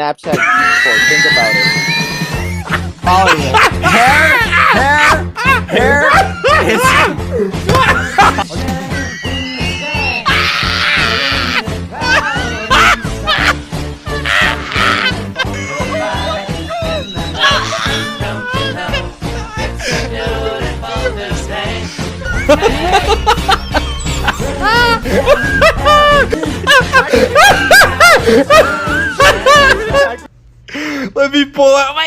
Snapchat for think about it. Oh yeah. Hair Let me pull out my